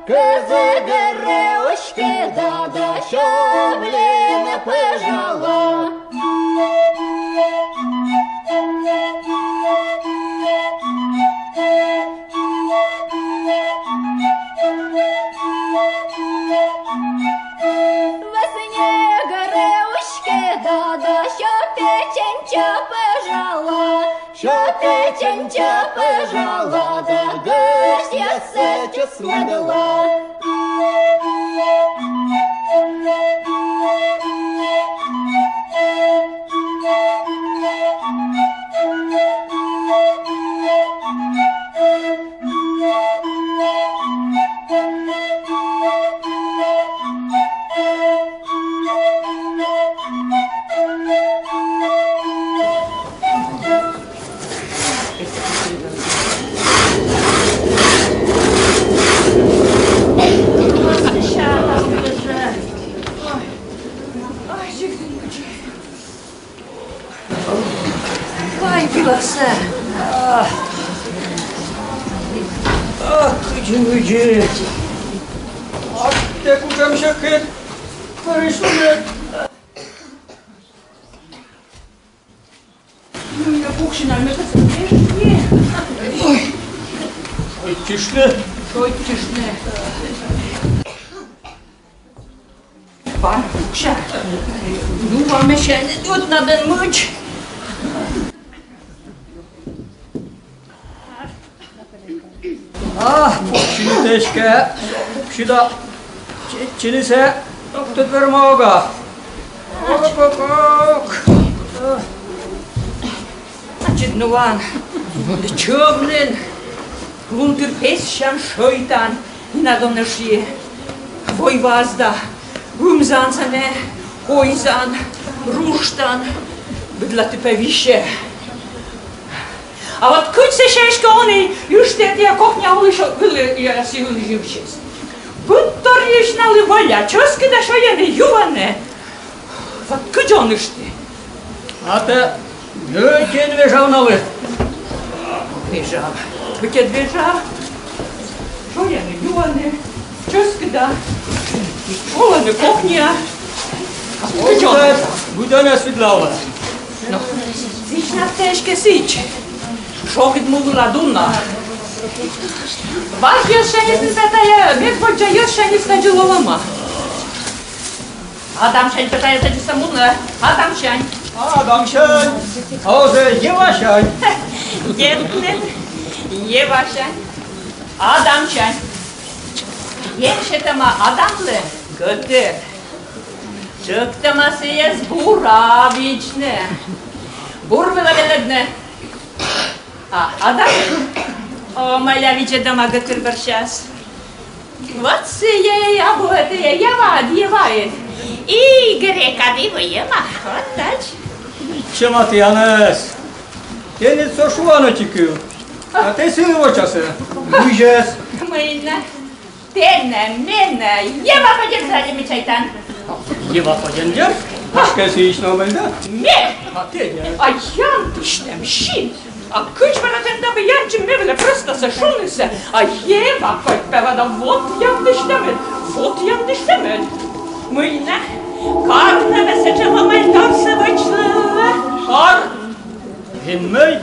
Козыгорочки, да щеблина пожала. Печенька пожала, да гость я сейчас смогла. Gücü. Tek uçam şakit. Karışmayın. Ya bukşin almak istedim. Ой, тишне. Ой, тишне. Бар bukşa. Ну, вам еще идет надо мыть. Şimdi teşke. Şurada çilise tut verme oga. Ok. Значит, ну ван, да чёмнен, лунтер песчан шойтан, надомнаши, войвазда, румзансане, ойзан, руштан, быдлаты повище. А вот куть сешешка они, южте я кухня улыша, я силы живчес. Будто речь наливая, чёски да шояны юване. Вот куть он ишти. А те нöken vežavnalı. Vežav. Buket vežav. Šojani juvani. Čoskida. Olani koknija. Bude nesvidlava. No, sić na teške sić. Šokit mugula dunna. Vaš još še nisam petaja, medvođa još še nisam džilolama. Adam šeń petaja za nisam mudna. Adam šeń. Adam şen. Ağzı yavaş şen. Jednym, jewaşen, adamşen. Yenşetama adamlı, götür. Çıktaması yes buraviçne. Burvila veledne. Adam. O moja wiecie doma götür berşas. Вот я буду, я девает. И грека дивуема, вот так. Çemat yanes. Deniz soşuvanı çıkıyor. Atesi o çası. Büyüyeceğiz. Mıyla. Tenne, menne, yeva podjedzali mi çaytan. Yeva podziędzier? Başkası hiç normalde. Me! Hadi А я тышнем щит. А кыч баратен да бы янчим мевле просто сошунися. А ева хоть певада вот я тышнемет. Вот я тышнемет. Мıyla. Karnı mesajıma maytarsa başlığı. Kar. Himmey.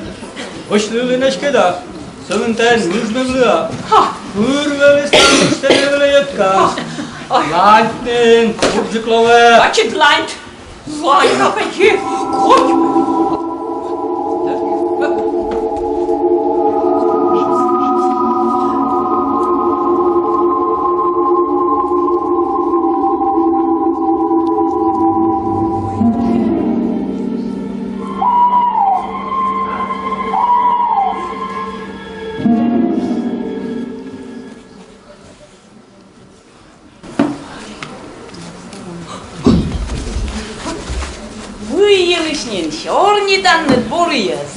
Hoşluğun eşkeda. Sığınten müzmevliğa. Ha. Hır ve vestanın üstelerle yetka. Lantın, kurcuklavı. Açık lant. Zlay kapıyı. Koy. Выявишнин, чернидан не борьяс.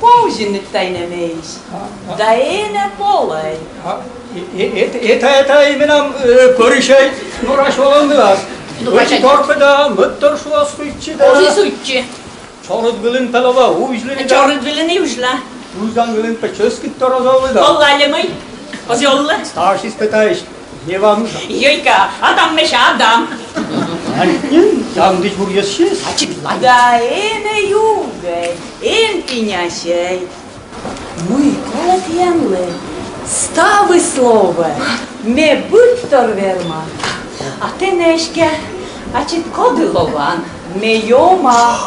Кожи не тайнемейс. Да и не полай. Это именно коришей нураш olandılar. Öçü torpeda, müttör şu asfıççıda. Ozi suçi. Çorut gılın pelava, uvizleri da. Чорт вилени ужла. Uzdan gılın peçöskit torazavlı da. Олали мой. Az jolle? Starsi spytałeś, nie mam. Jojka, Adam meś Adam. Tam gdzieś mógł jest się. A ci dla Da ene jugaj, en piнясей. Ми колот'янли, стави слове, ме будь-тор верма. А ти нешке, а чи кодилован, ме йома.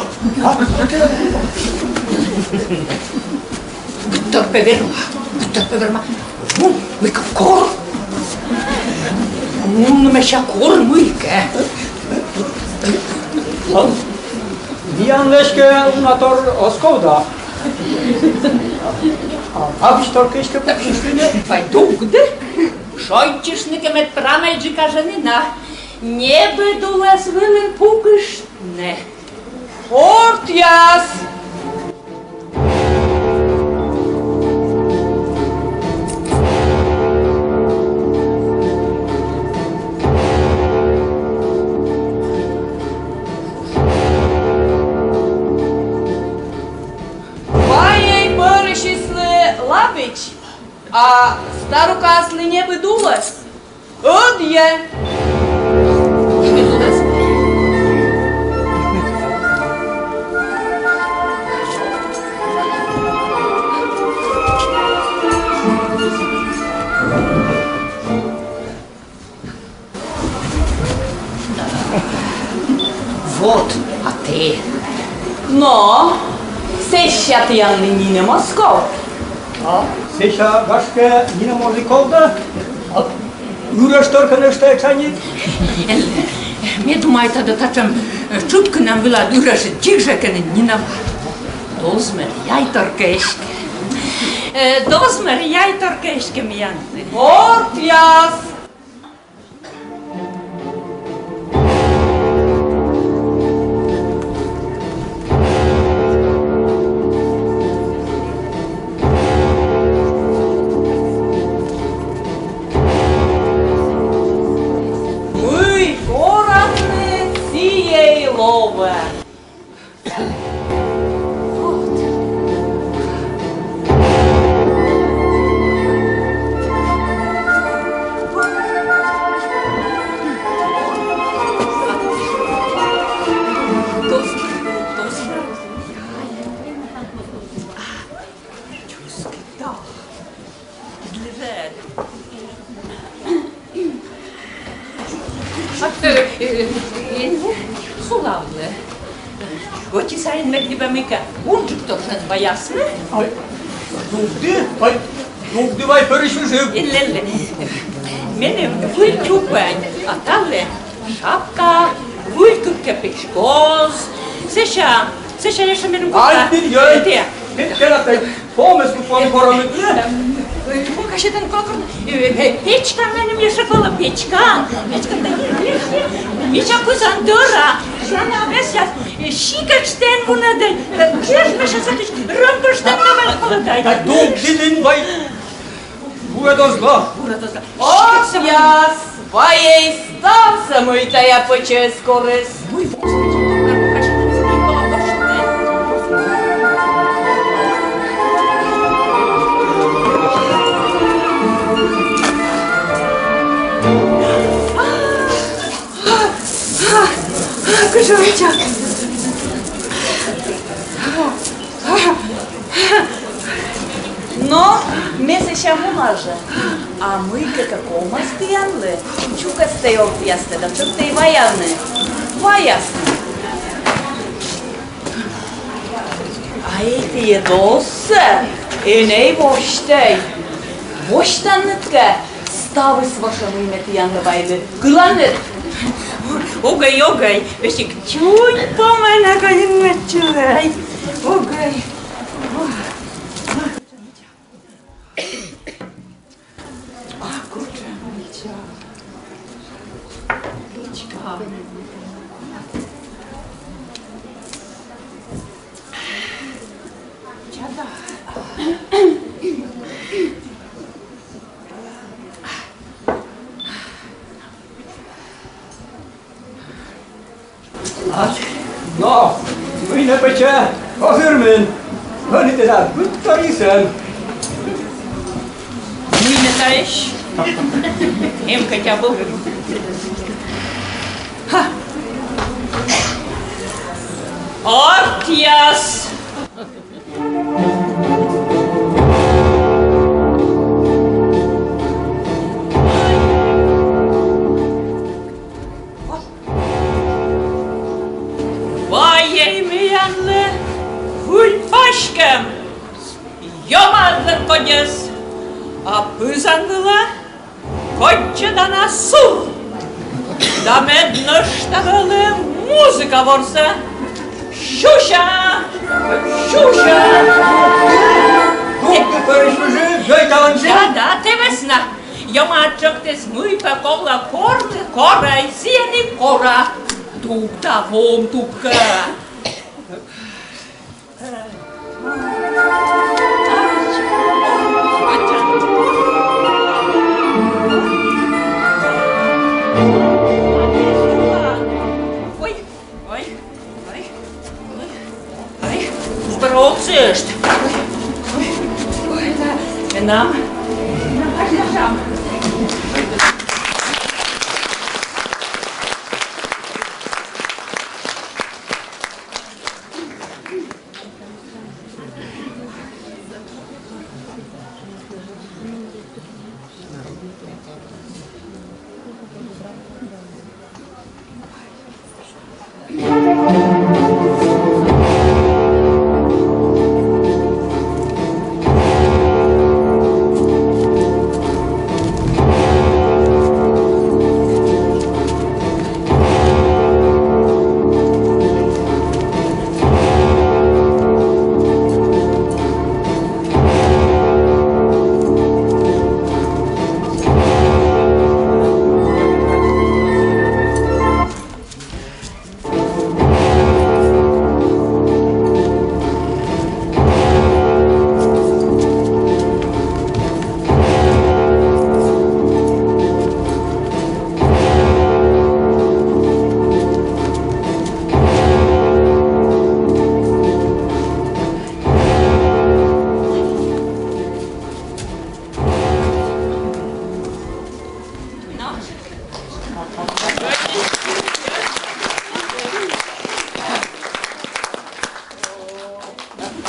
Torpeverma. Mikä kor? Mun meşa kor muike. Mijan Leszkę na tor Oskoda. A byś torkeśkę przyszli? Vai dugde? Šojčišnikame prameldžika ženina. Nebedulas vilin pukištne. Ортяс! Твоей порышисли лабич, а старукасли не бедулас. Одє! Вот, а ти? Но, сещат я нині не Москов. Sesia Waszkę nie może kołda? Jurasz torkę na sztajczanie? Мне думаю, тогда тачам чутка нам была дура, что тихжака не на дозмер, яй торкешки. Дозмер, яй торкешки мянты. Ортяс! Ми поранені цієї лови. Славне. Вот и сайн меглибе мика. Унчик точно два ясне. Ну, давай перешвижив. Иллелле. Мене выльчупень, а тале шапка, вылькупка пешкоз. Сеша лише мене Альпін, Де? Ти помислу порамити. Покажи ten kokon. Печка мене мені шокола печка. Печка Міча кузандора. Жана веся. Шикач тен вунадай. Кеш меша затич. Ромбуш там на мене холодай. Так дин вай. Бура до зла. Ортяс! Твоєї стався, мой та я почес корис. Кожовичок. Но, месе ще може. А ми какома стоянли. Чука стей ортясте, да чук тей ваяне. Ваясне. А ети є досе. І не воштей. Воштаннетке. Стави с вашими метиянли вайли. Гланет. Огай, вещик чуть по мене кончуй. Огай. No, my не пече, озирмин. Вони тебе будь-то рісен. Мені pamiętajesz? Niemka cię byłem. Ortias! Vajei meille huipaskem! Jomadle kodjes! A pysandla kodjedana su! Da mednostavale muzika vorsa! Šuša! Šuša! Kukka pörismysi, söitävänsi. Da, te vesna! Jomačoktes muipa kolla korai sieni kora! Tukta voom tukka! Здоровцешь! Нам пойдем.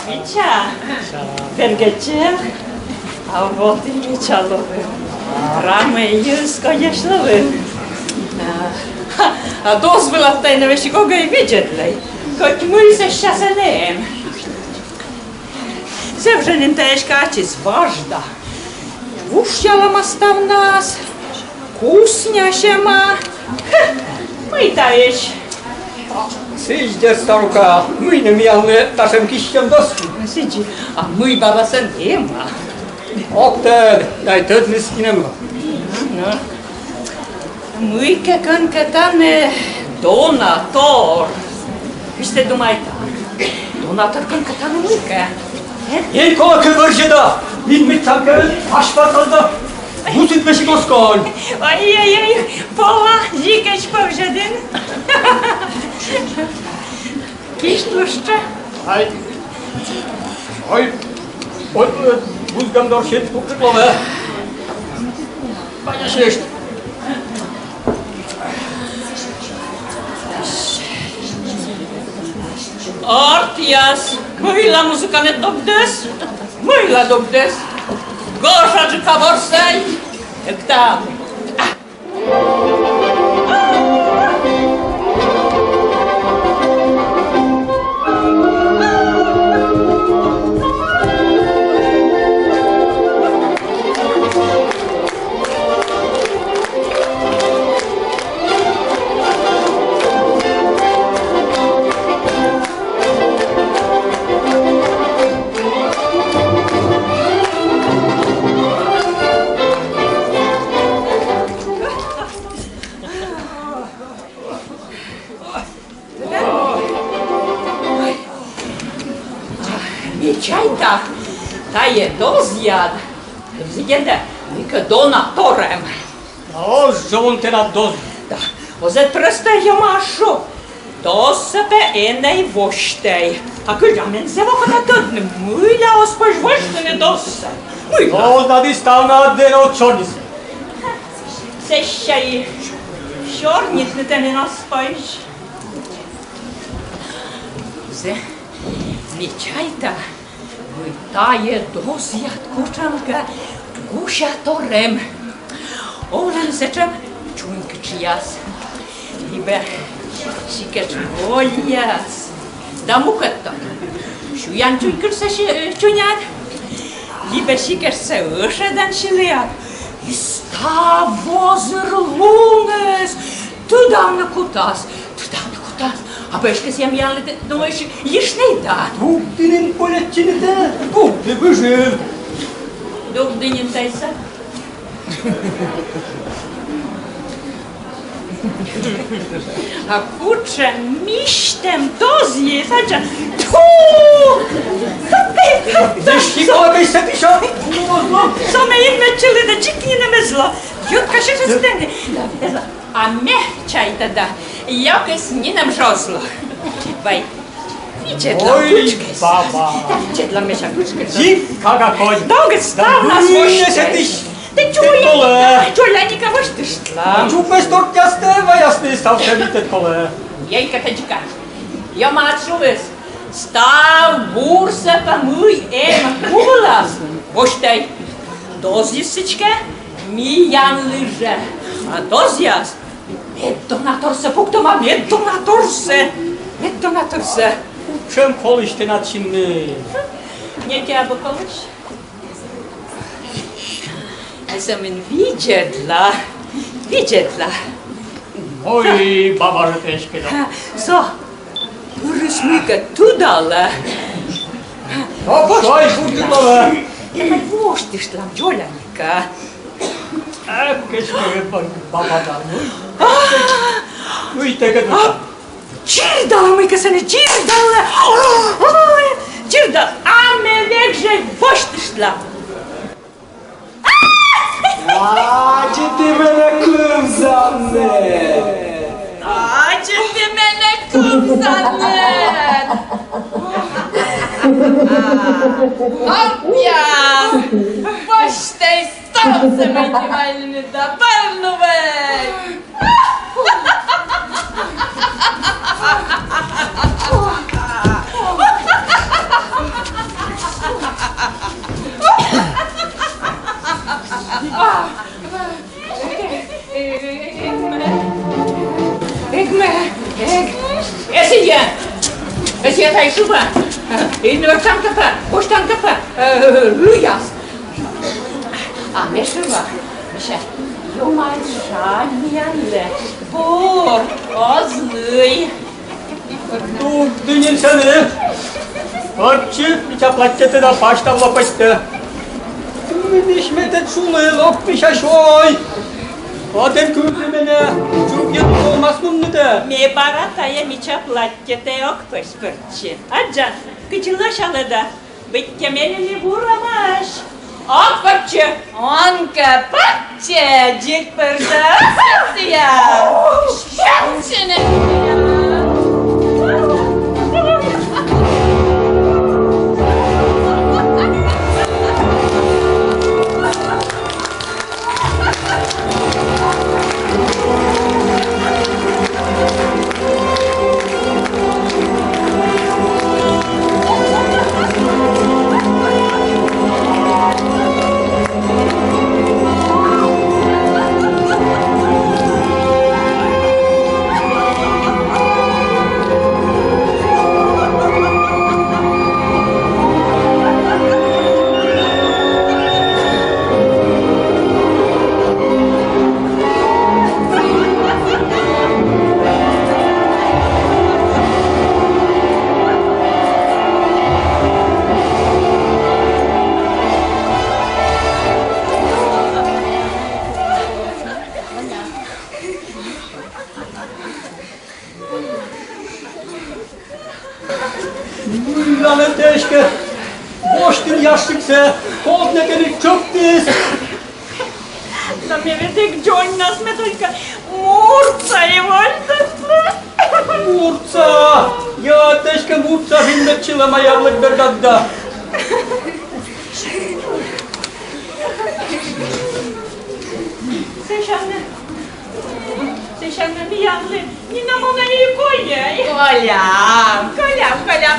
Витя, Пергачев, а вот и Мичаловы. Раме есть, конечно, вы. А дозвола в тайне вещи кого и видели, как мы сейчас не. Зевженин таешкачис важда. Вушьяла моста в нас, вкусняшема. Мы таешь. Сидя старука, мы не миянны нашим кищем доску. Сиди, а мы бабасан ема. Октер, дай тот мискинема. Мы какан катане донатор. Işte думаете, донатор кан катане мыка. İlk o kıvırcıda, İlmi Takır, Haşbatal'da, bu tütmeşi Moskol. Ой-ой-ой, Пова, зикач повжадин. Киштушча. Ay, buzgam dorşet kukluklove. Paylaşışt. Ortias, mâila muzica ne dobdes, mâila dobdes. Goșa juca vorsai, ecta. Чайта, та є доз'яд. З'їде, віка донаторем. O, żołąd na doz. Да, озет просто я машу. До себе і не воштей. А куди мен се вокна тут не миля оспожвошти не досе. Мила. Олда дистана дено чорніс. Це ще й чорніт не те не наспаєш. Зе, вічайта, витає доз'ят кучанка, гуся торем. Олен сечем, чунька чияс. Лібе, сікеч воляс. Да мукатта. Шуян чунькерса чуняк. Лібе сікешся ошедан шилеак. І став возер лунес. Туда на кутас. Або ж кисям я думаєш, їж не дат. Бугдинин полетчините, бугди вижив. Довдинін тайса. А куча міштем доз'є, сача. Ту! Зашкікалакайся піша. Саме їм мечили, да чікні не мезло. Ютка ще щось стенде. А мехчай тоді, якось ні нам жозло. Бай, віче для Ой, кучки. баба. Віче для меша кучки. Цікава конь. Довго став нас вощать. Ти чуляніка вож ти шла. Чупеш тортястева, ясний став тебе коле. Єйка тачка. Я мачулис. Став бурса помий кулас. Вощтай. Доз'їсичка, міян лиже. А доз'яс. Медонаторсе, пуктома, медонаторсе. Чим колиш ти начинний? Nie chciała kogoś? A sam widziedla. Ой, баба же тешки. So, рисмика тудала. Ой, будь коле. Так вож ти ж там, Джоляніка. Кешки, баба да. Ну і таке душа. Чирдала, ми касане, чирдала. Чирдала, а ме век же вож ти ж там. А, чи ти мене кумзане? А чи ти мене кумзане? Оп'ян! Поштей стався мені вальни да парновек! Esiye tayşuba. Nörtan kapa, boştan kapa. Rüyas. Meşruba. Mişe. Yomay şamiyalle. Bor. Ozluy. Ну, динін сени. Отче, піча платтяти на пашта в лопасте. Ми бішмете чули, лоппіша шой. Один купи мене, чук я тут olmasın ne de. Me barataya miça platyete yok pışpırçı. Acan, kıçılaş alıda. Bitkemelini vuramaş. Ok pırçı. Онка, паче, дік перда, сесія! Щепчене! Lanet teşke. Boştur yaşlıksa, kod ne gerek çok diz. Там я ведь Джон нас мы только мурца его. Murtsa. Ya teşke murtsa himmet çılamayarlık bir gadda. Нічого не янли, ні на мене коє. Колям. Колям.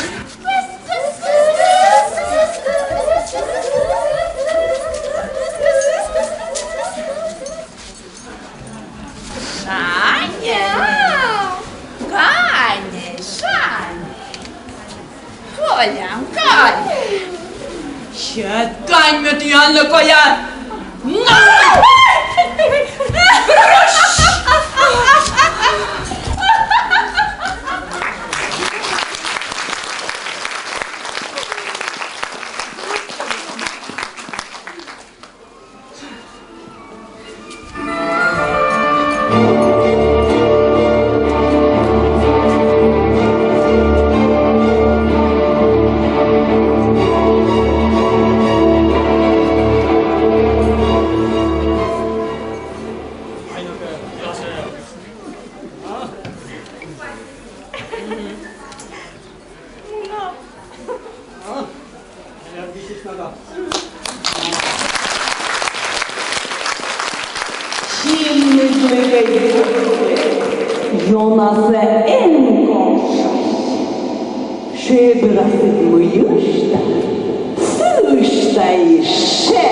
Щетань mit Janne Коля. Jonası en komşu. Şedrası mıyışta, sığışta işe.